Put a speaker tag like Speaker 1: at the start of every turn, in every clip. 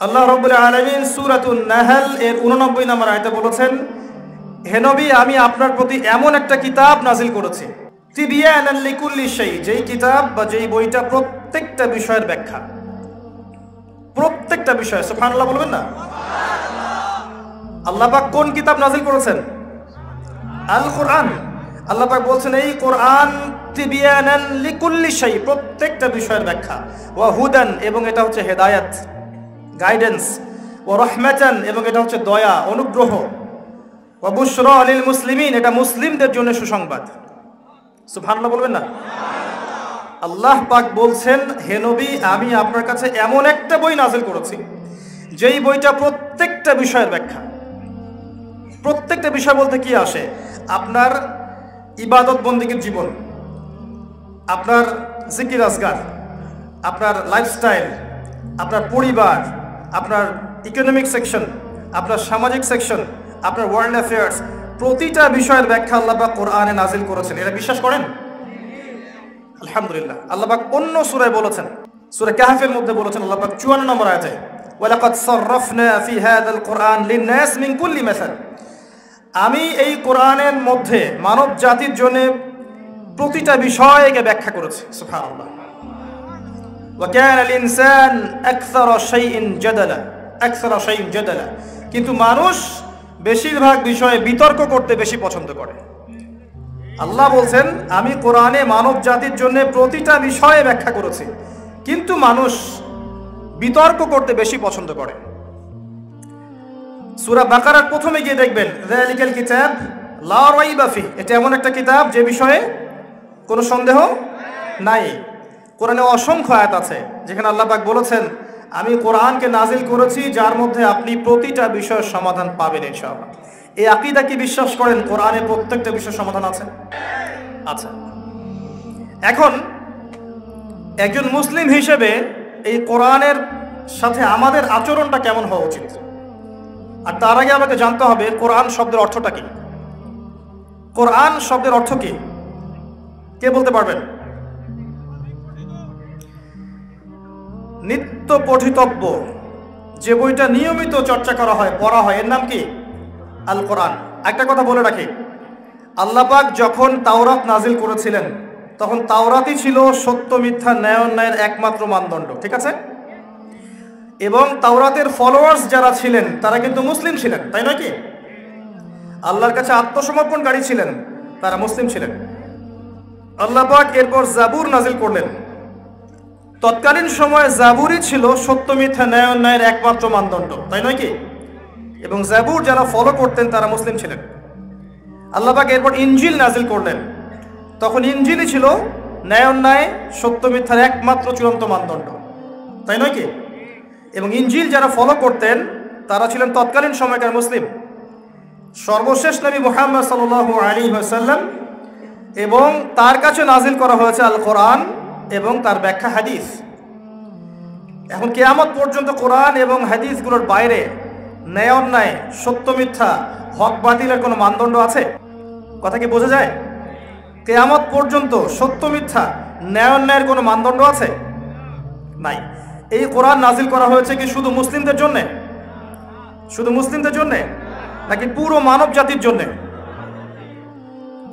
Speaker 1: আল্লাহ রাব্বুল আলামিন সূরাতুন নাহল এর 89 নম্বর আয়াতে বলেছেন, হে নবী, আমি আপনার প্রতি এমন একটা কিতাব নাজিল করেছি, তিবিয়ানান লিকুল্লি শাই, যেই কিতাব বা যেই বইটা প্রত্যেকটা বিষয়ের ব্যাখ্যা, প্রত্যেকটা বিষয়। সুবহানাল্লাহ বলবেন না? আল্লাহ পাক কোন কিতাব নাজিল করেছেন? আল কোরআন। আল্লাহ পাক বলছেন এই কোরআন তিবিয়ানান লিকুল্লি শাই, প্রত্যেকটা বিষয়ের ব্যাখ্যা, ওয়া হুদান, এবং এটা হচ্ছে হেদায়েত, গাইডেন্স, ওয়া রাহমাতান, এবং এটা হচ্ছে দয়া, অনুগ্রহ, ওয়া বুশরা লিল মুসলিমিন, এটা মুসলিমদের জন্য সুসংবাদ। সুবহানাল্লাহ বলবেন না? আল্লাহ পাক বলছেন, হে নবী, আমি আপনার কাছে এমন একটা বই নাজিল করেছি যেই বইটা প্রত্যেকটা বিষয়ের ব্যাখ্যা। প্রত্যেকটা বিষয় বলতে কি আসে? আপনার ইবাদত বন্দেগীর জীবন, আপনার জিকির আজগার, আপনার লাইফস্টাইল, আপনার পরিবার, আপনার ইকোনমিক সেকশন, আপনার সামাজিক সেকশন, আপনার ওয়ার্ল্ড অ্যাফেয়ার্স, প্রতিটা বিষয়ের ব্যাখ্যা আল্লাহ পাক কোরআনে নাজিল করেছেন। এটা বিশ্বাস করেন? আলহামদুলিল্লাহ। আল্লাহ পাক অন্য সূরায় বলেছেন, সূরা কাহফের মধ্যে বলেছেন আল্লাহ পাক 54 নম্বর আয়াতে, ওয়ালাকাদ সাররাফনা ফি হাযাল কুরআন লিন-নাস মিন কুল্লি মাসাল, আমি এই কোরআনের মধ্যে মানব জাতির জন্য প্রতিটা বিষয়কে ব্যাখ্যা করেছি। সুবহানাল্লাহ। ওয়া কানা আল-ইনসান আকসারা শাইইন জাদালা, আকসারা শাইইন জাদালা, কিন্তু মানুষ বেশিরভাগ বিষয়ে বিতর্ক করতে বেশি পছন্দ করে। আল্লাহ বলছেন, আমি কোরআনে মানব জাতির জন্য প্রতিটা বিষয়ে ব্যাখ্যা করেছি, কিন্তু মানুষ বিতর্ক করতে বেশি পছন্দ করে। সূরা বাকারার প্রথমে গিয়ে দেখবেন, যালিকাল কিতাব লা রাইবা ফিহ, এটা এমন একটা কিতাব যে বিষয়ে কোনো সন্দেহ নাই। কোরআনে অসংখ্য আয়াত আছে যেখানে আল্লাহ পাক বলেছেন, আমি কোরআনকে নাজিল করেছি যার মধ্যে আপনি প্রতিটা বিষয়ের সমাধান পাবেন ইনশাআল্লাহ। এই আকীদা কি বিশ্বাস করেন কোরআনে প্রত্যেকটা বিষয়ের সমাধান আছে? আচ্ছা, এখন একজন মুসলিম হিসেবে এই কোরআনের সাথে আমাদের আচরণটা কেমন হওয়া উচিত? আর তার আগে আমাকে জানতে হবে কোরআন শব্দের অর্থটা কি। কোরআন শব্দের অর্থ কি কে বলতে পারবেন? নিত্য পঠিতব্য, যে বইটা নিয়মিত চর্চা করা হয়, পড়া হয়, এর নাম কি? আল কোরআন। একটা কথা বলে রাখি, আল্লাহ পাক যখন তাওরাত নাজিল করেছিলেন তখন তাওরাতই ছিল সত্য মিথ্যা ন্যায় অন্যায়ের একমাত্র মানদণ্ড, ঠিক আছে? এবং তাওরাতের ফলোয়ার্স যারা ছিলেন তারা কিন্তু মুসলিম ছিলেন, তাই নয় কি? আল্লাহর কাছে আত্মসমর্পণকারী ছিলেন, তারা মুসলিম ছিলেন। আল্লাহ পাক এরপর জাবুর নাজিল করলেন। তৎকালীন সময়ে জাবুরই ছিল সত্য মিথ্যা ন্যায় অন্যায়ের একমাত্র মানদণ্ড, তাই নয় কি? এবং জাবুর যারা ফলো করতেন তারা মুসলিম ছিলেন। আল্লাহ পাক এরপর ইনজিল নাজিল করলেন। তখন ইনজিলই ছিল ন্যায় অন্যায় সত্য মিথ্যার একমাত্র চূড়ান্ত মানদণ্ড, তাই নয় কি? এবং ইনজিল যারা ফলো করতেন তারা ছিলেন তৎকালীন সময়কার মুসলিম। সর্বশেষ নবী মুহাম্মদ সাল্লাল্লাহু আলাইহি ওয়াসাল্লাম, এবং তার কাছে নাজিল করা হয়েছে আল কোরআন এবং তার ব্যাখ্যা হাদিস। এখন কিয়ামত পর্যন্ত কোরআন এবং হাদিসগুলোর বাইরে ন্যায় অন্যায় সত্য মিথ্যা হক বাতিলের কোনো মানদণ্ড আছে? কথা কি বোঝা যায়? কিয়ামত পর্যন্ত সত্য মিথ্যা ন্যায় অন্যায়ের কোনো মানদণ্ড আছে? নাই। এই কোরআন নাজিল করা হয়েছে কি শুধু মুসলিমদের জন্যে? শুধু মুসলিমদের জন্যে নাকি পুরো মানব জাতির জন্যে?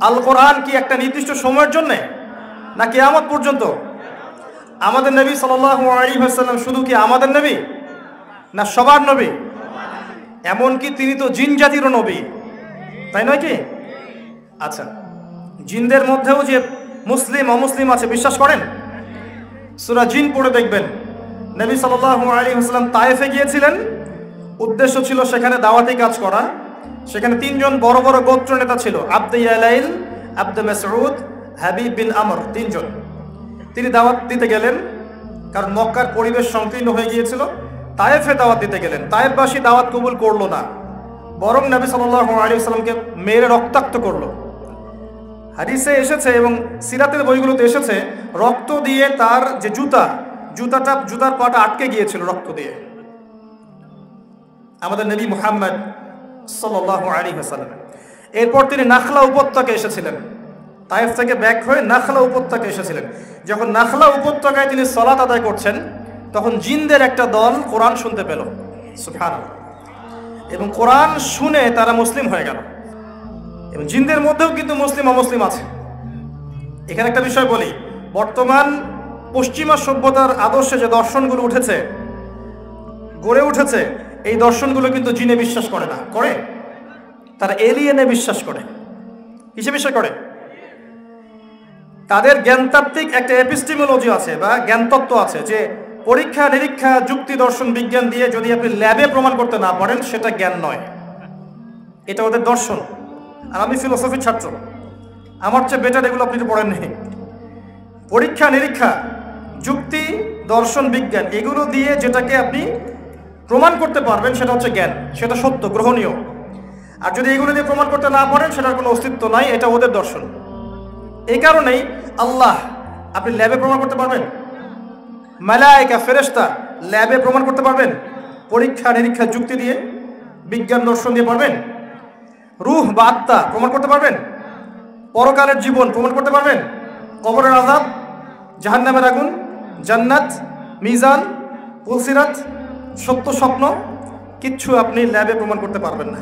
Speaker 1: আল কোরআন কি একটা নির্দিষ্ট সময়ের জন্যে না কিয়ামত পর্যন্ত? আমাদের নবী সাল্লাল্লাহু আলাইহি ওয়াসাল্লাম শুধু কি আমাদের নবী না সবার নবী? এমনকি তিনি তো জিন জাতিরও নবী, তাই নয় কি? আচ্ছা, জিনদের মধ্যেও যে মুসলিম অমুসলিম আছে বিশ্বাস করেন? সূরা জিন পড়ে দেখবেন, নবী সাল্লাল্লাহু আলাইহি ওয়াসাল্লাম তায়েফে গিয়েছিলেন। উদ্দেশ্য ছিল সেখানে দাওয়াতি কাজ করা। সেখানে তিনজন বড় বড় গোত্র নেতা ছিল, আব্দে ইয়ালাইল, আব্দে মাসউদ, হাবিব বিন আমর, তিনজন। তিনি দাওয়াত দিতে গেলেন, কারণ মক্কার পরিবেশ সংকীর্ণ হয়ে গিয়েছিল। তায়েফে দাওয়াত দিতে গেলেন। তায়েফবাসী দাওয়াত কবুল করলো না, বরং নবী সাল্লাল্লাহু আলাইহি ওয়াসাল্লামকে মেরে রক্তাক্ত করলো। হাদিসে এসেছে এবং সিরাতের বইগুলোতে এসেছে, রক্ত দিয়ে তার যে জুতার পাটা আটকে গিয়েছিল রক্ত দিয়ে। আমাদের নবী মুহাম্মদ সাল্লাল্লাহু আলাইহি ওয়াসাল্লাম এরপর তিনি নাখলা উপত্যকায় এসেছিলেন। তায়েফ থেকে ব্যাক হয়ে নাখলা উপত্যকায় এসেছিলেন। যখন নাখলা উপত্যকায় তিনি সালাত আদায় করছেন, তখন জিনদের একটা দল কোরআন শুনতে পেল, সুবহানাল্লাহ, এবং কোরআন শুনে তারা মুসলিম হয়ে গেল। এবং জিনদের মধ্যেও কিন্তু মুসলিম অমুসলিম আছে। এখানে একটা বিষয় বলি, বর্তমান পশ্চিমা সভ্যতার আদর্শে যে দর্শনগুলো উঠেছে, গড়ে উঠেছে, এই দর্শনগুলো কিন্তু জিনে বিশ্বাস করে না, করে তারা এলিয়েনে বিশ্বাস করে। কিসে বিশ্বাস করে? তাদের জ্ঞানতাত্ত্বিক একটা এপিস্টিমোলজি আছে বা জ্ঞানতত্ত্ব আছে, যে পরীক্ষা নিরীক্ষা যুক্তি দর্শন বিজ্ঞান দিয়ে যদি আপনি ল্যাবে প্রমাণ করতে না পারেন সেটা জ্ঞান নয়। এটা ওদের দর্শন। আর আমি ফিলোসফির ছাত্র, আমার চেয়ে বেটার এগুলো আপনি পড়েন নেই। পরীক্ষা নিরীক্ষা যুক্তি দর্শন বিজ্ঞান এগুলো দিয়ে যেটাকে আপনি প্রমাণ করতে পারবেন সেটা হচ্ছে জ্ঞান, সেটা সত্য গ্রহণীয়। আর যদি এগুলো দিয়ে প্রমাণ করতে না পারেন সেটার কোনো অস্তিত্ব নাই, এটা ওদের দর্শন। এই কারণেই আল্লাহ আপনি ল্যাবে প্রমাণ করতে পারবেন, মালায়েকা ফেরেশতা ল্যাবে প্রমাণ করতে পারবেন, পরীক্ষা নিরীক্ষা যুক্তি দিয়ে বিজ্ঞান দর্শন দিয়ে পারবেন? রূহ বা আত্মা প্রমাণ করতে পারবেন? পরকালের জীবন প্রমাণ করতে পারবেন? কবরের আযাব, জাহান্নামের আগুন, জান্নাত, মিজান, পুলসিরাত, সত্য স্বপ্ন, কিচ্ছু আপনি ল্যাবে প্রমাণ করতে পারবেন না।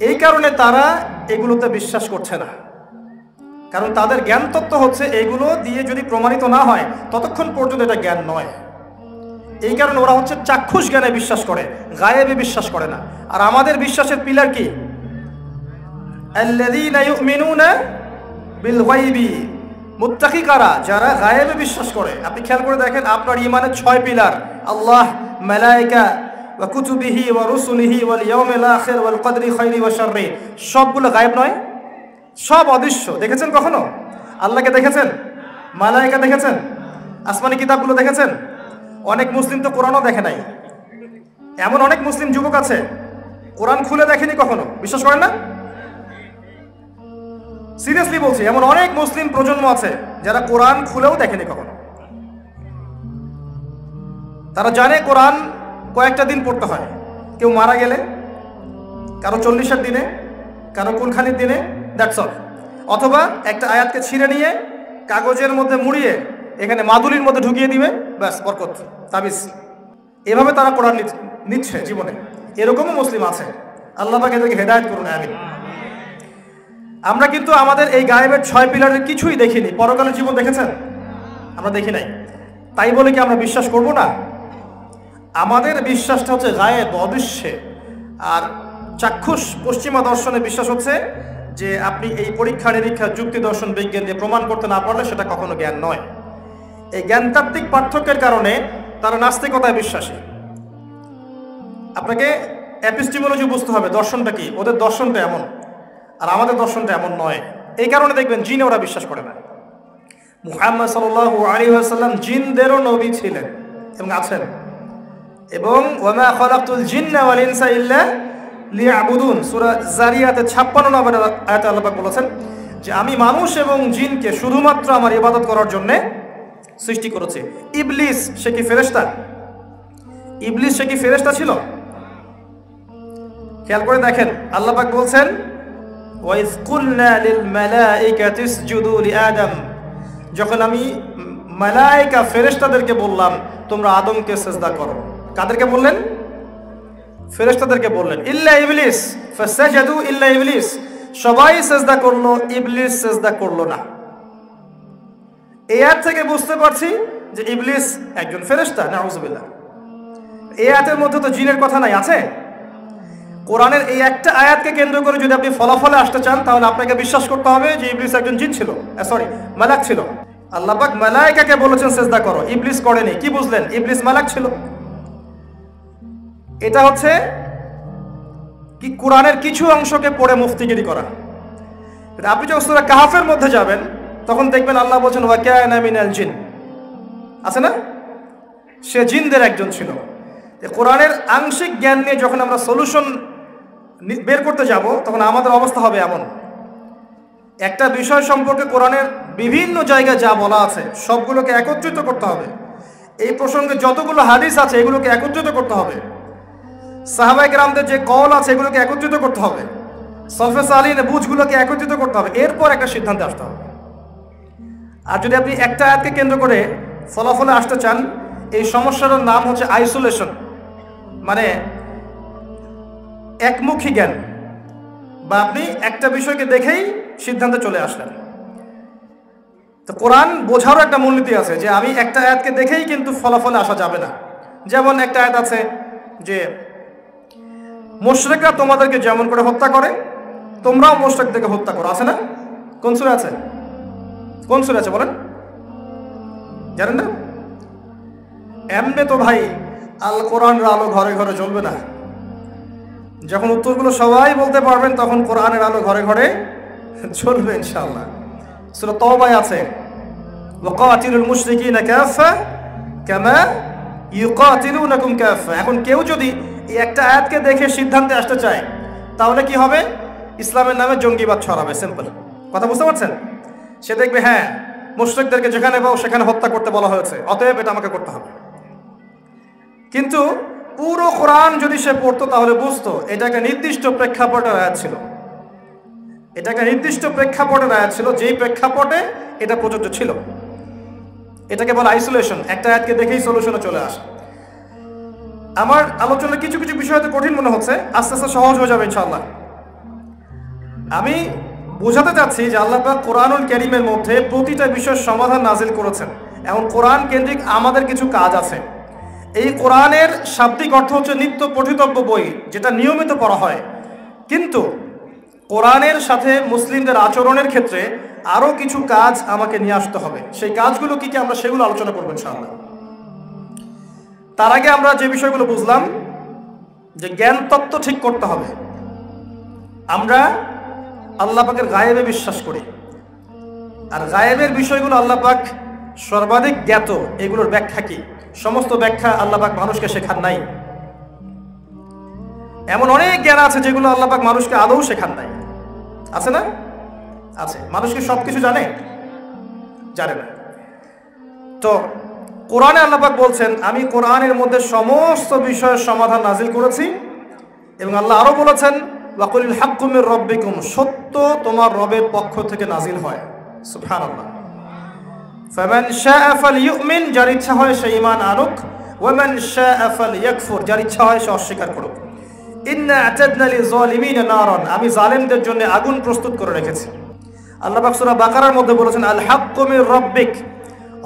Speaker 1: এই কারণে তারা এগুলোতে বিশ্বাস করছে না, কারণ তাদের জ্ঞান তত্ত্ব হচ্ছে এগুলো দিয়ে যদি প্রমাণিত না হয় ততক্ষণ পর্যন্ত এটা জ্ঞান নয়। এই কারণে ওরা হচ্ছে চাক্ষুষ জ্ঞানে বিশ্বাস করে, গায়েবে বিশ্বাস করে না। আর আমাদের বিশ্বাসের পিলার কি? আল্লাযীনা ইউমিনুনা বিল গায়বি, মুত্তাকি কারা? যারা গায়েবে বিশ্বাস করে। আপনি খেয়াল করে দেখেন আপনার ঈমানের 6 পিলার, আল্লাহ, মালায়েকা, ওয়া কুতুবিহি ওয়া রুসুলিহি ওয়াল ইয়াউমিল আখির ওয়াল কদরি খাইরি ওয়া শাররি, সবগুলো গায়েব নয়? সব অদৃশ্য। দেখেছেন কখনো আল্লাহকে? দেখেছেন? মালায়েকা দেখেছেন? আসমানি কিতাবগুলো দেখেছেন? অনেক মুসলিম তো কোরআনও দেখে নাই। এমন অনেক মুসলিম যুবক আছে কোরআন খুলে দেখেনি কখনো, বিশ্বাস করেন না? সিরিয়াসলি বলছি, এমন অনেক মুসলিম প্রজন্ম আছে যারা কোরআন খুলেও দেখেনি কখনো। তারা জানে কোরআন কয়েকটা দিন পড়তে হয়, কেউ মারা গেলে, কারো 40-এর দিনে, কারো কুলখানির দিনে, দ্যাটস অল। অথবা একটা আয়াতকে ছিঁড়ে নিয়ে কাগজের মধ্যে মুড়িয়ে এখানে মাদুলির মধ্যে ঢুকিয়ে দিবে, ব্যাস বরকত, তাবিজ। এভাবে তারা কোরআন নিচ্ছে জীবনে। এরকমও মুসলিম আছে। আল্লাহ পাক এদেরকে হেদায়েত করুন, আমিন। আমরা কিন্তু আমাদের এই গায়েবের 6 পিলারের কিছুই দেখিনি। পরকালের জীবন দেখেছেন? আমরা দেখি নাই। তাই বলে কি আমরা বিশ্বাস করব না? আমাদের বিশ্বাসটা হচ্ছে গায়েব, অদৃশ্যে। আর চাক্ষুষ পশ্চিমা দর্শনে বিশ্বাস হচ্ছে যে আপনি এই পরীক্ষা নিরীক্ষা যুক্তি দর্শন বিজ্ঞান দিয়ে প্রমাণ করতে না পারলে সেটা কখনো জ্ঞান নয়। এই জ্ঞানতাত্ত্বিক পার্থক্যের কারণে তারা নাস্তিকতায় বিশ্বাসী। আপনাকে এপিস্টিমোলজি বুঝতে হবে, দর্শনটা কি। ওদের দর্শনটা এমন, আর আমাদের দর্শনটা এমন নয়। এই কারণে দেখবেন জিনে ওরা বিশ্বাস করে না। মুহাম্মদ সাল্লাল্লাহু আলাইহি ওয়াসাল্লাম জিনদেরও নবী ছিলেন এবং আছেন। এবং ওয়ামা খালাকতুল জিন্না ওয়াল ইনসা ইল্লা লিয়াবুদুন, সূরা যারিয়াতে 56 নম্বর আয়াতে আল্লাহ পাক বলেছেন যে আমি মানুষ এবং জিনকে শুধুমাত্র আমার ইবাদত করার জন্য সৃষ্টি করেছি। ইবলিস সে কি ফেরেশতা? ইবলিস সে কি ফেরেশতা ছিল? খেয়াল করে দেখেন আল্লাহ পাক বলছেন ওয়াইজ কুলনা লিল মালাইকাতি ইসজুদু লিআদম, যখন আমি মালায়েকা ফেরেশতাদেরকে বললাম তোমরা আদমকে সিজদা করো। কাদেরকে বললেন? ফেরেশতাদেরকে বললেন। ইল্লা ইবলিস ফাসাজাদু ইল্লা ইবলিস, সবাই সিজদা করলো, ইবলিস সিজদা করলো না। এই আয়াত থেকে বুঝতে পারছি যে ইবলিস একজন ফেরেশতা, নাউযুবিল্লাহ। এই আয়াতের মধ্যে তো জিনের কথা নাই, আছে? কোরআনের এই একটা আয়াতকে কেন্দ্র করে যদি আপনি ফলাফলে আসতে চান তাহলে আপনাকে বিশ্বাস করতে হবে যে ইবলিস একজন জিন ছিল, সরি মালাক ছিল। আল্লাহ পাক মালায়েকাকে বলেছেন সিজদা করো, ইবলিস করেনি। কি বুঝলেন? ইবলিস মালাক ছিল। এটা হচ্ছে কি কোরআনের কিছু অংশকে পড়ে মুফতিগিরি করা। আপনি যখন সূরা কাহফের মধ্যে যাবেন তখন দেখবেন আল্লাহ বলছেন ওয়া কানা মিনাল জিন, আছে না? সে জিনদের একজন ছিল। কোরআনের আংশিক জ্ঞান নিয়ে যখন আমরা সলিউশন বের করতে যাব তখন আমাদের অবস্থা হবে এমন, একটা বিষয় সম্পর্কে কোরআনের বিভিন্ন জায়গায় যা বলা আছে সবগুলোকে একত্রিত করতে হবে। এই প্রসঙ্গে যতগুলো হাদিস আছে এগুলোকে একত্রিত করতে হবে। সাহাবায়ে কেরামদের যে কওল আছে এগুলোকে একত্রিত করতে হবে। সলফে সালিহিনের বুঝগুলোকে একত্রিত করতে হবে। এরপর একটা সিদ্ধান্তে আসতে হবে। আর যদি আপনি একটা আয়াতকে কেন্দ্র করে ফলাফলে আসতে চান, এই সমস্যাটার নাম হচ্ছে আইসোলেশন, মানে একমুখী জ্ঞান, বা আপনি একটা বিষয়কে দেখেই সিদ্ধান্তে চলে আসলেন। তো কোরআন বোঝারও একটা মূলনীতি আছে যে আমি একটা আয়াতকে দেখেই কিন্তু ফলাফলে আসা যাবে না। যেমন একটা আয়াত আছে যে মুশরিকরা তোমাদেরকে যেমন করে হত্যা করে তোমরাও মুশরিকদেরকে হত্যা করো, আছে না? কোন সূরা আছে? কোন সূরা আছে বলেন? জানেন না? এমনি তো ভাই আল কোরআনের আলো ঘরে ঘরে জ্বলবে না। যখন উত্তরগুলো সবাই বলতে পারবেন তখন কোরআনের আলো ঘরে ঘরে জ্বলবে ইনশাআল্লাহ। সূরা তাওবায় আছে ওয়াকাতিলুল মুশরিকিনা কাফা কামা ইউকাতিলুনাকুম কাফা। এখন কেউ যদি এই একটা আয়াতকে দেখে সিদ্ধান্তে আসতে চায় তাহলে কি হবে? ইসলামের নামে জঙ্গিবাদ ছড়াবে। সিম্পল কথা, বুঝতে পারছেন? সে দেখবে হ্যাঁ মুশরিকদেরকে যেখানে পাও সেখানে হত্যা করতে বলা হয়েছে, অতএব এটা আমাকে করতে হবে। কিন্তু পুরো কোরআন যদি সে পড়তো তাহলে বুঝতো এটা একটা নির্দিষ্ট প্রেক্ষাপটের আয়াত ছিল, এটা একটা নির্দিষ্ট প্রেক্ষাপটের আয়াত ছিল, যেই প্রেক্ষাপটে এটা প্রযোজ্য ছিল। এটাকে বলে আইসোলেশন, একটা আয়াতকে দেখেই সলিউশনে চলে আসে। আমার আলোচনার কিছু কিছু বিষয় হয়তো কঠিন মনে হচ্ছে, আস্তে আস্তে সহজ হয়ে যাবে ইনশাআল্লাহ। আমি বোঝাতে চাচ্ছি যে আল্লাহ পাক কোরআনুল কারীমের মধ্যে প্রতিটা বিষয়ের সমাধান নাজিল করেছেন। এখন কোরআন কেন্দ্রিক আমাদের কিছু কাজ আছে। এই কোরআনের শাব্দিক অর্থ হচ্ছে নিত্য পঠিতব্য বই, যেটা নিয়মিত পড়া হয়। কিন্তু কোরআনের সাথে মুসলিমদের আচরণের ক্ষেত্রে আরও কিছু কাজ আমাকে নিয়ে আসতে হবে। সেই কাজগুলো কি কি আমরা সেগুলো আলোচনা করবো ইনশাআল্লাহ। তার আগে আমরা যে বিষয়গুলো বুঝলাম যে জ্ঞান তত্ত্ব ঠিক করতে হবে। আমরা আল্লাহ পাকের গায়েবে বিশ্বাস করি, আর গায়েবের বিষয়গুলো আল্লাহ পাক সর্বাধিক জ্ঞাত। এগুলোর ব্যাখ্যা কি? সমস্ত ব্যাখ্যা আল্লাহ পাক মানুষকে শেখান নাই। এমন অনেক জ্ঞান আছে যেগুলো আল্লাহ পাক মানুষকে আদৌ শেখান নাই, আছে না? আছে। মানুষ কি সব কিছু জানে? জানে না। তো কোরআনে আল্লাহ পাক বলছেন আমি কোরআনের মধ্যে সমস্ত বিষয়ের সমাধান নাজিল করেছি, এবং আল্লাহ আরো বলেছেন ওয়াকুলিল হাক্কু মির রাব্বিকুম, সত্য তোমার রবের পক্ষ থেকে নাজিল হয়। সুবহানাল্লাহ। ফামান শাআ ফালইউমিন, যার ইচ্ছা হয় সে ঈমান আনুক, ওয়ামান শাআ ফালইয়াকফুর, যার ইচ্ছা হয় সে অস্বীকার করুক। ইন্না আ'তাদনা লিযালিমিনা নারান, আমি জালেমদের জন্য আগুন প্রস্তুত করে রেখেছি। আল্লাহ পাক সূরা বাকারার মধ্যে বলেছেন আল হাক্কু মির রাব্বিক,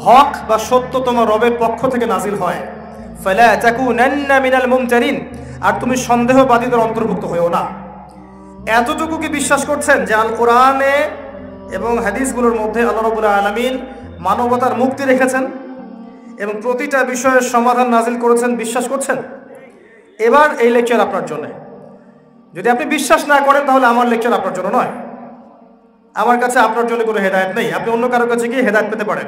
Speaker 1: হক বা সত্য তোমার রবের পক্ষ থেকে নাজিল হয়। ফালা তাকুনান্না মিনাল মুমতারিন, আর তুমি সন্দেহবাদীদের অন্তর্ভুক্ত হয়েও না। এতটুকু কি বিশ্বাস করছেন যে আল কোরআনে এবং হাদিসগুলোর মধ্যে আল্লাহ রাব্বুল আলামিন মানবতার মুক্তি রেখেছেন এবং প্রতিটা বিষয়ের সমাধান নাজিল করেছেন? বিশ্বাস করছেন? এবার এই লেকচার আপনার জন্য। যদি আপনি বিশ্বাস না করেন তাহলে আমার লেকচার আপনার জন্য নয়। আমার কাছে আপনার জন্য কোনো হেদায়েত নেই। আপনি অন্য কারোর কাছে গিয়ে হেদায়েত পেতে পারেন,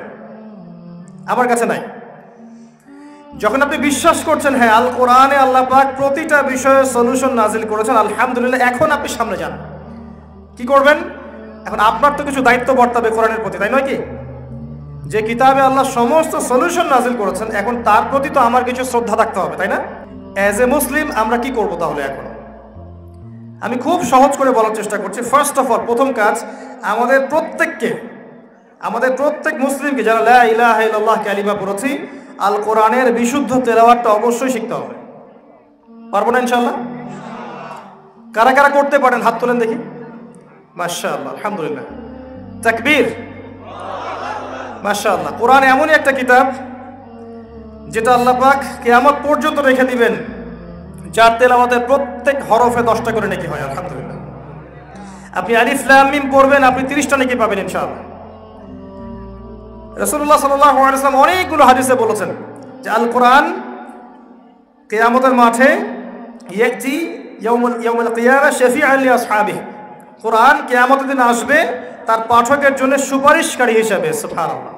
Speaker 1: আমার কাছে নাই। যখন আপনি বিশ্বাস করছেন হ্যাঁ আল কোরআনে আল্লাহ পাক প্রতিটা বিষয়ে সলিউশন নাজিল করেছেন, আলহামদুলিল্লাহ, এখন আপনি সামনে যান। কি করবেন? এখন আপনার তো কিছু দায়িত্ব বর্তাবে কোরআনের প্রতি, তাই নয় কি? যে কিতাবে আল্লাহ সমস্ত সলিউশন নাজিল করেছেন, এখন তার প্রতি তো আমার কিছু শ্রদ্ধা থাকতে হবে, তাই না? অ্যাজ এ মুসলিম আমরা কি করব তাহলে? এখন আমি খুব সহজ করে বলার চেষ্টা করছি। ফার্স্ট অফ অল, প্রথম কাজ আমাদের প্রত্যেক মুসলিমকে, যারা লা ইলাহা ইল্লাল্লাহ কালিমা পড়েছি, আল কোরআনের বিশুদ্ধ তেলাওয়াতটা অবশ্যই শিখতে হবে। পারবো না ইনশাআল্লাহ? কারা কারা করতে পারেন হাত তোলেন দেখি। মাশাআল্লাহ, আলহামদুলিল্লাহ, তাকবীর, মাশাআল্লাহ। কোরআন এমনই একটা কিতাব যেটা আল্লাহ পাক কিয়ামত পর্যন্ত রেখে দিবেন, যার তেলাওয়াতের প্রত্যেক হরফে 10টা করে নেকি হয়। আলহামদুলিল্লাহ। আপনি আলিফ লাম মিম পড়বেন, আপনি 30টা নেকি পাবেন ইনশাআল্লাহ। রাসূলুল্লাহ সাল্লাল্লাহু আলাইহি ওয়াসাল্লাম অনেকগুলো হাদিসে বলেছেন যে আল কোরআন কিয়ামতের মাঠে ইয়াতি ইয়াউমুল কিয়ামা শাফিআন লি আসহাবিহি, কোরআন কিয়ামতের দিন আসবে তার পাঠকের জন্য সুপারিশকারী হিসেবে। সুবহানাল্লাহ।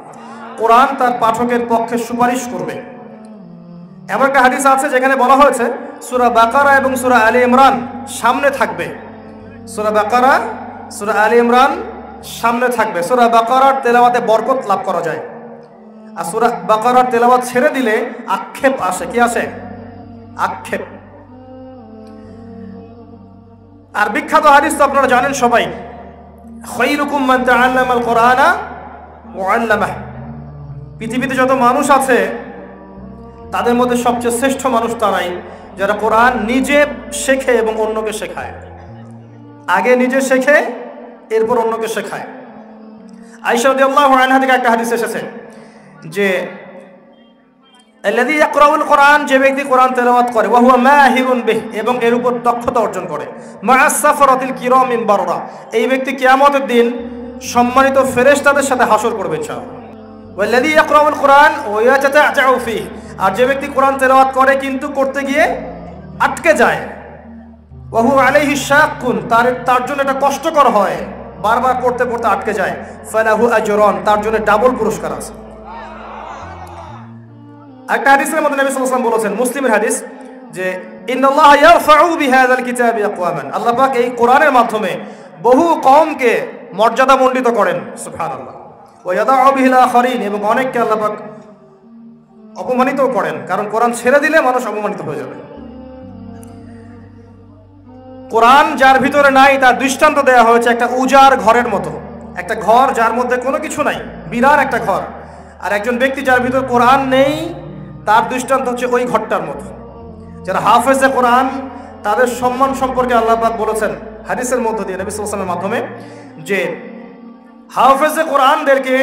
Speaker 1: কোরআন তার পাঠকের পক্ষে সুপারিশ করবে। এমন একটা হাদিস আছে যেখানে বলা হয়েছে সূরা বাকারা এবং সূরা আলী ইমরান সামনে থাকবে। সূরা বাকারা, সূরা আলী ইমরান সামনে থাকবে। সূরা বাকারার তেলাওয়াতে বরকত লাভ করা যায়, আর সূরা বাকারার তেলাওয়াত ছেড়ে দিলে আক্ষেপ আসে। কি আসে? আক্ষেপ। আর বিখ্যাত হাদিস তো আপনারা জানেন সবাই, খায়রুকুম মান তাআল্লামাল কুরআনা ওয়া আল্লামাহ। পৃথিবীতে যত মানুষ আছে তাদের মধ্যে সবচেয়ে শ্রেষ্ঠ মানুষ তারাই যারা কোরআন নিজে শেখে এবং অন্যকে শেখায়। আগে নিজে শেখে, এরপর অন্যকে শেখায়। আয়েশা রাদিয়াল্লাহু আনহা থেকে একটা হাদিস এসেছে যে আল্লাযী ইয়াকরাউল কোরআন, যে ব্যক্তি কোরআন তেলাওয়াত করে, ওয়া হুয়া মাহিরুন বিহি, এবং এর উপর দক্ষতা অর্জন করে, মা'আস সাফরাতিল কিরামিল বাররা, এই ব্যক্তি কিয়ামতের দিন সম্মানিত ফেরেশতাদের সাথে হাসর করবে ইনশাআল্লাহ। ওয়াল্লাযী ইয়াকরাউল কোরআন ওয়া ইয়াতাতা'আউ ফীহি, আর যে ব্যক্তি কোরআন তেলাওয়াত করে কিন্তু করতে গিয়ে আটকে যায়, ওয়া হুয়া আলাইহি শাক্কুন, তার জন্য এটা কষ্টকর হয়, বারবার পড়তে পড়তে আটকে যায়, ফালাহু আজরান, তার জন্য ডাবল পুরস্কার আছে। একটা হাদিসের মধ্যে নবী সাল্লাল্লাহু আলাইহি ওয়াসাল্লাম বলেছেন, মুসলিমের হাদিস, যে ইন্নাল্লাহা ইয়ারফাউ বিহাযাল কিতাবি আকওয়ামান, আল্লাহ পাক এই কোরআনের মাধ্যমে বহু কওমকে মর্যাদামণ্ডিত করেন, সুবহানাল্লাহ, ওয়া ইয়াদাউ বিহিল আখারিন, এবং অনেককে আল্লাহ পাক অপমানিত করেন, কারণ কোরআন ছেড়ে দিলে মানুষ অপমানিত হয়ে যাবে। কোরআন যার ভিতরে নাই তার দৃষ্টান্ত দেওয়া হয়েছে একটা উজাড় ঘরের মতো, একটা ঘর যার মধ্যে কোনো কিছু নাই, বিরাট একটা ঘর, আর একজন ব্যক্তি যার ভিতরে কোরআন নেই তার দৃষ্টান্ত হচ্ছে ওই ঘরটার মতো। যারা হাফেজে কোরআন তাদের সম্মান সম্পর্কে আল্লাহ পাক বলেছেন হাদিসের মধ্য দিয়ে, নবী সাল্লাল্লাহু আলাইহি ওয়াসাল্লামের মাধ্যমে, যে হাফেজে কোরআনদেরকে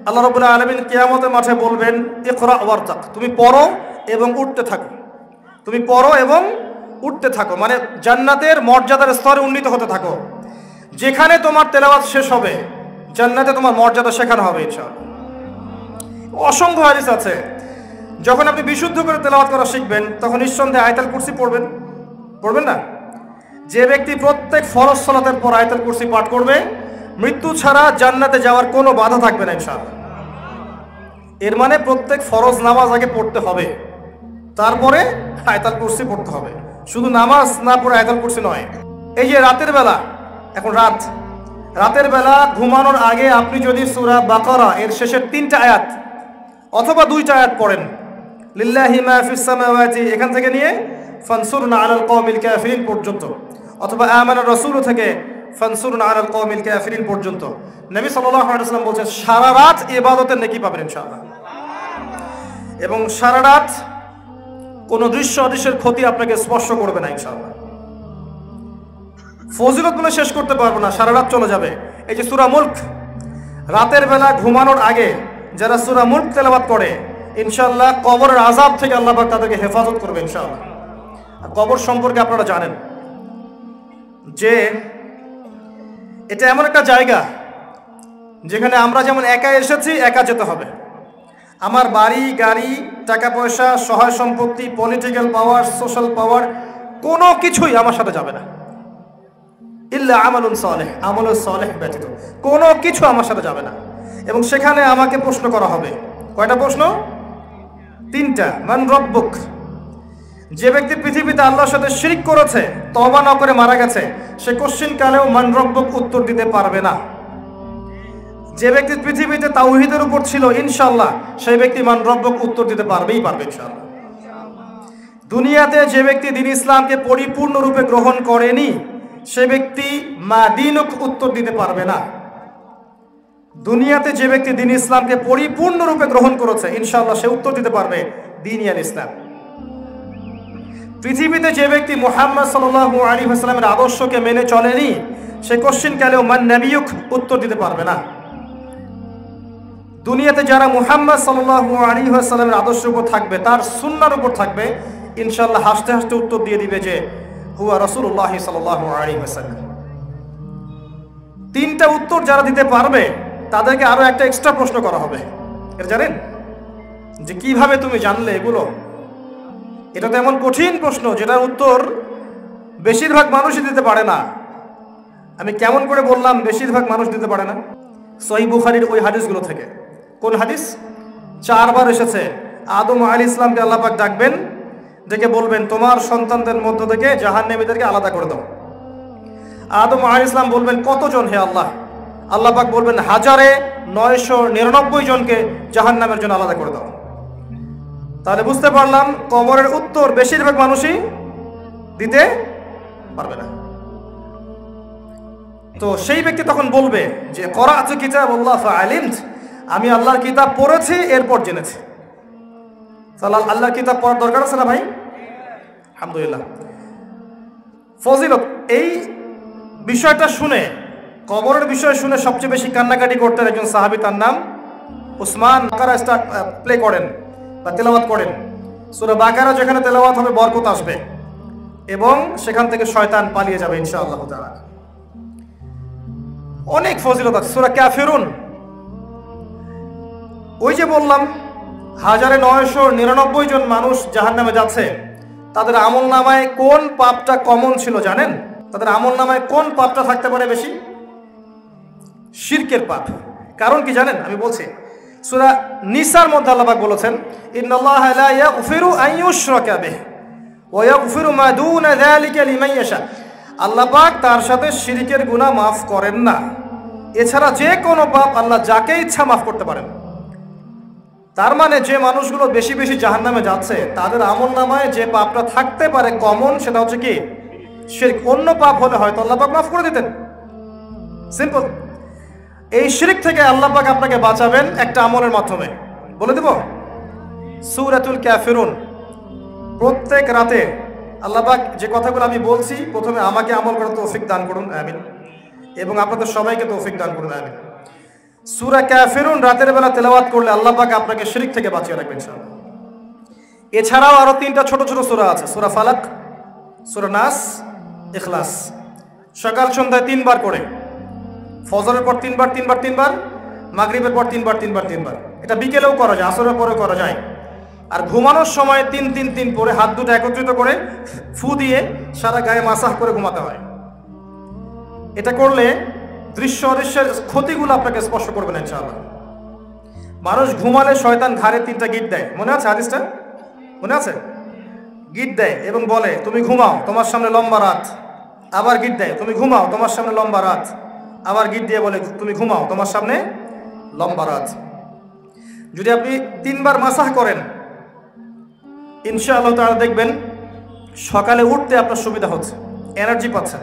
Speaker 1: আল্লাহ রাব্বুল আলামিন কিয়ামতের মাঠে বলবেন, ইকরা ওয়ারতাক, তুমি পড়ো এবং উঠতে থাকো, তুমি পড়ো এবং উঠতে থাকো, মানে জান্নাতের মর্যাদার স্তরে উন্নীত হতে থাকো। যেখানে তোমার তেলাওয়াত শেষ হবে জান্নাতে তোমার মর্যাদা শেখানো হবে ইনশাআল্লাহ। অসংখ্য হাদিস আছে। যখন আপনি বিশুদ্ধ করে তেলাওয়াত করা শিখবেন তখন নিঃসন্দেহে আয়াতুল কুরসি পড়বেন না? যে ব্যক্তি প্রত্যেক ফরজ সালাতের পর আয়াতুল কুরসি পাঠ করবে, মৃত্যু ছাড়া জান্নাতে যাওয়ার কোনো বাধা থাকবে না ইনশাআল্লাহ। এর মানে প্রত্যেক ফরজ নামাজ আগে পড়তে হবে, তারপরে আয়াতুল কুরসি পড়তে হবে, শুধু নামাজ না পড়ে আয়াতুল কুরসি নয়। এই যে রাতের বেলা, এখন রাতের বেলা ঘুমানোর আগে আপনি যদি সূরা বাকারা এর শেষের 3টা আয়াত অথবা 2টা আয়াত পড়েন, লিল্লাহি মা ফিস সামাওয়াতি এখান থেকে নিয়ে ফানসুরনা আলাল কওমিল কাফিরিন পর্যন্ত, অথবা আমানা রাসূল থেকে ফানসুরনা আলাল কওমিল কাফিরিন পর্যন্ত, নবী সাল্লাল্লাহু আলাইহি ওয়াসাল্লাম বলেছেন সারা রাত ইবাদতের নেকি পাবেন ইনশাআল্লাহ। এবং সারা রাত কোনো দৃশ্য অদৃশ্যের ক্ষতি আপনাকে স্পর্শ করবে না ইনশাআল্লাহ। ফজিলতগুলো শেষ করতে পারবো না, সারা রাত চলে যাবে। এই যে সূরা মুলক, রাতের বেলা ঘুমানোর আগে যারা সূরা মুলক তেলাওয়াত করে ইনশাআল্লাহ কবরের আযাব থেকে আল্লাহ পাক তাদেরকে হেফাজত করবে ইনশাআল্লাহ। আর কবর সম্পর্কে আপনারা জানেন যে এটা এমন একটা জায়গা যেখানে আমরা যেমন একা এসেছি একা যেতে হবে। আমার বাড়ি গাড়ি টাকা পয়সা সহায় সম্পত্তি পলিটিক্যাল পাওয়ার সোশ্যাল পাওয়ার কোনো কিছুই আমার সাথে যাবে না, ইল্লা আমালুন সালেহ, আমলুস সালেহ ব্যতীত কোনো কিছু আমার সাথে যাবে না। এবং সেখানে আমাকে প্রশ্ন করা হবে, কয়টা প্রশ্ন? 3টা। মান রব্বুক, যে ব্যক্তি পৃথিবীতে আল্লাহর সাথে শিরক করেছে তওবা না করে মারা গেছে সে কোশ্চিন কালেও মান রব্বুক উত্তর দিতে পারবে না। যে ব্যক্তি পৃথিবীতে তাওহীদের উপর ছিল ইনশাআল্লাহ সেই ব্যক্তি মান রব্বুক উত্তর দিতে পারবে ইনশাআল্লাহ। দুনিয়াতে যে ব্যক্তি দ্বীন ইসলামকে পরিপূর্ণরূপে গ্রহণ করেনি সে ব্যক্তি মা দীনুক উত্তর দিতে পারবে না। দুনিয়াতে যে ব্যক্তি দ্বীন ইসলামকে পরিপূর্ণরূপে গ্রহণ করেছে ইনশাআল্লাহ সে উত্তর দিতে পারবে দীনিয়াল ইসলাম। পৃথিবীতে যে ব্যক্তি মুহাম্মদ সাল্লাল্লাহু আলাইহি ওয়াসাল্লামের আদর্শকে মেনে চলেনি সে কোশ্চিন কালেও মান নবিয়ুক উত্তর দিতে পারবে না। দুনিয়াতে যারা মুহাম্মদ সাল্লাল্লাহু আলাইহি ওয়াসাল্লামের আদর্শের উপর থাকবে, তার সুন্নাহর উপর থাকবে, ইনশাআল্লাহ হাসতে হাসতে উত্তর দিয়ে দিবে যে হুয়া রাসূলুল্লাহ সাল্লাল্লাহু আলাইহি ওয়াসাল্লাম। 3টা উত্তর যারা দিতে পারবে তাদেরকে আরো একটা এক্সট্রা প্রশ্ন করা হবে। এটা জানেন যে কিভাবে তুমি জানলে এগুলো? এটা তো এমন কঠিন প্রশ্ন যেটার উত্তর বেশিরভাগ মানুষই দিতে পারে না। আমি কেমন করে বললাম বেশিরভাগ মানুষ দিতে পারে না? সহিহ বুখারীর ওই হাদিসগুলো থেকে। কোন হাদিস? 4 বার এসেছে আদম আলাইহিস সালামকে আল্লাহ পাক ডাকবেন, ডেকে বলবেন তোমার সন্তানদের মধ্য থেকে জাহান্নামীদেরকে আলাদা করে দাও। আদম আলাইহিস সালাম বলবেন কতজন হে আল্লাহ? আল্লাহ পাক বলবেন 1999 জনকে জাহান্নামের জন্য আলাদা করে দাও। তাহলে বুঝতে পারলাম কবরের উত্তর বেশিরভাগ মানুষই দিতে পারবে না। তো সেই ব্যক্তি তখন বলবে যে করাতু কিতাবাল্লাহ ফাআলিমত, আমি আল্লাহর কিতাব পড়েছি এরপর জেনেছি। তাহলে আল্লাহর কিতাব পড়ার দরকার আছে না ভাই? আলহামদুলিল্লাহ। ফজিলত, এই বিষয়টা শুনে, কবরের বিষয় শুনে সবচেয়ে বেশি কান্নাকাটি করতেন একজন সাহাবী, তার নাম উসমান। বাকারা প্লে করেন বা তেলাওয়াত করেন। সূরা বাকারা যেখানে তেলাওয়াত হবে বরকত আসবে এবং সেখান থেকে শয়তান পালিয়ে যাবে ইনশাআল্লাহ তাআলা। অনেক ফজিলত আছে। সূরা কাফিরুন, ওই যে বললাম 1999 জন মানুষ জাহান্নামে যাচ্ছে, তাদের আমল নামায় কোন পাপটা কমন ছিল জানেন? তাদের আমল নামায় কোন পাপটা থাকতে পারে বেশি? শিরকের পাপ। কারণ কি জানেন? আমি বলছি, সূরা নিসার মধ্যে আল্লাহ পাক বলেছেন, ইন্নাল্লাহা লা ইয়াগফিরু আন ইউশরাকা বিহি ওয়া ইয়াগফিরু মা দুনা যালিকা লিমান ইয়াশা। আল্লাহ পাক তার সাথে শিরকের গুনাহ মাফ করেন না, এছাড়া যে কোনো পাপ আল্লাহ যাকে ইচ্ছা মাফ করতে পারেন। তার মানে যে মানুষগুলো বেশি বেশি জাহান্নামে যাচ্ছে, তাদের আমল নামায় যে পাপটা থাকতে পারে কমন, সেটা হচ্ছে কি? শিরক। অন্য পাপ হলে হয়তো আল্লাহ পাক মাফ করে দিতেন, সিম্পল। এই শিরক থেকে আল্লাহ পাক আপনাকে বাঁচাবেন একটা আমলের মাধ্যমে। বলে দেব, সূরাতুল কাফিরুন প্রত্যেক রাতে আল্লাহ পাক যে কথাগুলো আমি বলছি, প্রথমে আমাকে আমল করার তৌফিক দান করুন, আমিন, এবং আপনাদের সবাইকে তৌফিক দান করুন, আমিন। সূরা কাফিরুন রাতের বেলা তেলাওয়াত করলে আল্লাহ পাক আপনাকে শিরক থেকে বাঁচিয়ে রাখবেন ইনশাআল্লাহ। এছাড়াও আরো 3টা ছোট ছোট সূরা আছে, সূরা ফালাক, সূরা নাস, ইখলাস। সকাল সন্ধ্যায় 3 বার করে, ফজরের পর 3 বার 3 বার 3 বার, মাগরিবের পর 3 বার 3 বার 3 বার। এটা বিকেলেও করা যায়, আসরের পরেও করা যায়। আর ঘুমানোর সময় 3-3-3 পরে হাত দুটো একত্রিত করে ফু দিয়ে সারা গায়ে মাসাহ করে ঘুমাতে হয়। এটা করলে দৃশ্য অদৃশ্যের ক্ষতিগুলো আপনাকে স্পর্শ করবে না ইনশাআল্লাহ। মানুষ ঘুমালে শয়তান ঘাড়ে 3টা গিট দেয়, মনে আছে হাদিসটা? মনে আছে? গিট দেয় এবং বলে, তুমি ঘুমাও, তোমার সামনে লম্বা রাত। আবার গিট দেয়, তুমি ঘুমাও, তোমার সামনে লম্বা রাত। আবার গিট দিয়ে বলে, তুমি ঘুমাও, তোমার সামনে লম্বা রাত। যদি আপনি 3 বার মাসাহ করেন ইনশাআল্লাহ তাআলা দেখবেন সকালে উঠতে আপনার সুবিধা হচ্ছে, এনার্জি পাচ্ছেন,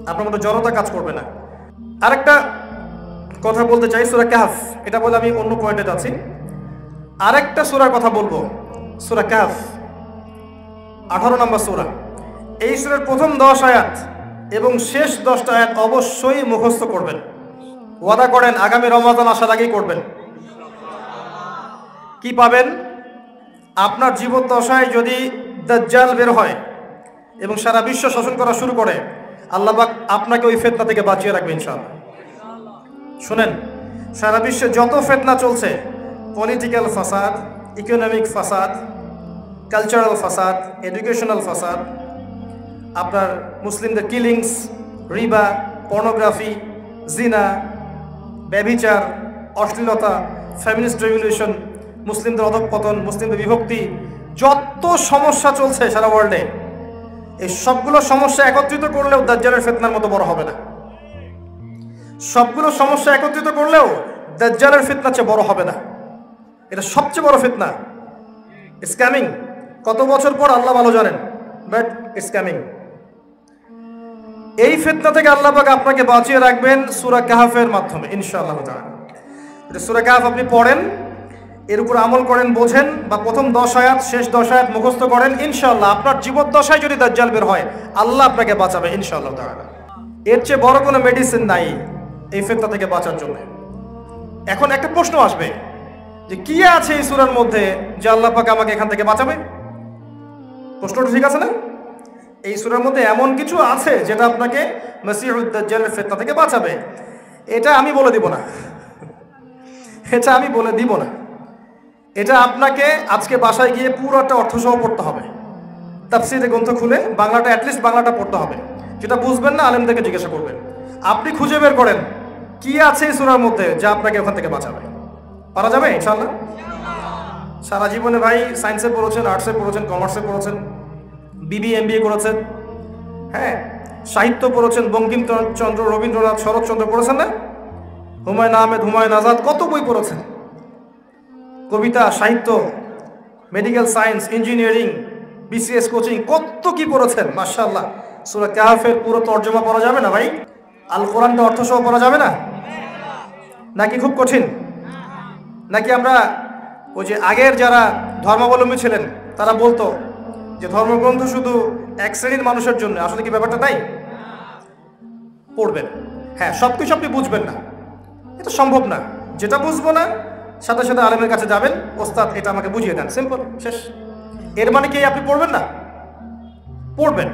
Speaker 1: আপনার মধ্যে জড়তা কাজ করবে না। আরেকটা কথা বলতে চাই, সূরা কাহফ, এটা বলে আমি অন্য পয়েন্টে যাচ্ছি। আরেকটা সূরার কথা বলবো, সূরা কাহফ 18 নম্বর সূরা। এই সূরার প্রথম 10 আয়াত এবং শেষ 10টা আয়াত অবশ্যই মুখস্থ করবেন। ওয়াদা করেন আগামী রমাদান আসার আগেই করবেন। কি পাবেন? আপনার জীবদ্দশায় যদি দাজ্জাল বের হয় এবং সারা বিশ্ব শাসন করা শুরু করে, আল্লাহ পাক আপনাকে ওই ফিতনা থেকে বাঁচিয়ে রাখবে ইনশাআল্লাহ। শুনেন, সারা বিশ্বে যত ফিতনা চলছে, পলিটিক্যাল ফাসাদ, ইকোনমিক ফাসাদ, কালচারাল ফাসাদ, এডুকেশনাল ফাসাদ, আপনার মুসলিমদের কিলিংস, রিবা, পর্নোগ্রাফি, জিনা, ব্যভিচার, অশ্লীলতা, ফেমিনিস্ট রেভলিউশন, মুসলিমদের অধঃপতন, মুসলিমদের বিভক্তি, যত সমস্যা চলছে সারা ওয়ার্ল্ডে, এই সবগুলো সমস্যা একত্রিত করলেও দাজ্জালের ফিতনার মতো বড় হবে না। সবগুলো সমস্যা একত্রিত করলেও দাজ্জালের ফিতনা চেয়ে বড় হবে না। এটা সবচেয়ে বড় ফিতনা। It's coming. কত বছর পর আল্লাহ ভালো জানেন, বাট ইটস কামিং। এই ফিতনা থেকে আল্লাহ পাক আপনাকে বাঁচিয়ে রাখবেন সূরা কাহফের মাধ্যমে ইনশাআল্লাহ তাআলা। এটা সূরা কাহফ আপনি পড়েন, এর উপর আমল করেন, বোঝেন, বা প্রথম 10 আয়াত শেষ 10 আয়াত মুখস্থ করেন, ইনশাআল্লাহ আপনার জীবদ্দশায় যদি দাজ্জাল বের হয়, আল্লাহ আপনাকে বাঁচাবে ইনশাআল্লাহ তাআলা। এর চেয়ে বড় কোনো মেডিসিন নাই এই ফিতনা থেকে বাঁচার জন্য। এখন একটা প্রশ্ন আসবে যে কি আছে এই সূরার মধ্যে যে আল্লাহ পাক আমাকে এখান থেকে বাঁচাবে? প্রশ্নটা ঠিক আছে না? এই সূরার মধ্যে এমন কিছু আছে যেটা আপনাকে মসিহুদ দাজ্জালের ফিতনা থেকে বাঁচাবে। এটা আমি বলে দিব না, এটা আমি বলে দিব না। এটা আপনাকে আজকে বাসায় গিয়ে পুরোটা অর্থসহ পড়তে হবে, তাফসীরে গ্রন্থ খুলে বাংলাটা, অ্যাটলিস্ট বাংলাটা পড়তে হবে। যেটা বুঝবেন না আলেমদেরকে জিজ্ঞাসা করবেন। আপনি খুঁজে বের করেন কি আছে এই সূরার মধ্যে যা আপনাকে ওখান থেকে বাঁচাবে। পারা যাবে ইনশাআল্লাহ? সারা জীবনে ভাই সায়েন্সে পড়েছেন, আর্টসে পড়েছেন, কমার্সে পড়েছেন, বিবি এমবিএ করেছেন, হ্যাঁ, সাহিত্য পড়েছেন, বঙ্কিমচন্দ্র, রবীন্দ্রনাথ, শরৎচন্দ্র পড়েছেন না? হুমায়ুন আহমেদ, হুমায়ুন আজাদ, কত বই পড়েছেন। কবিতা, সাহিত্য, medical science, engineering, BCS coaching, কত কি পড়েছেন মাশাআল্লাহ। সূরা কাহফের পুরো তর্জমা পড়া যাবে না ভাই? আল কোরআনটা অর্থসহ পড়া যাবে না? নাকি খুব কঠিন? নাকি আমরা ওই যে আগের যারা ধর্মাবলম্বী ছিলেন, তারা বলতো যে ধর্মগ্রন্থ শুধু এক শ্রেণীর মানুষের জন্য। আসলে কি ব্যাপারটা তাই? পড়বেন, হ্যাঁ, সব কিছু আপনি বুঝবেন না, এটা সম্ভব না। যেটা বুঝবো না সাথে সাথে আলেমের কাছে যাবেন, ওস্তাদ এটা আমাকে বুঝিয়ে দেন, সিম্পল, শেষ। এর মানে কি আপনি পড়বেন না? পড়বেন।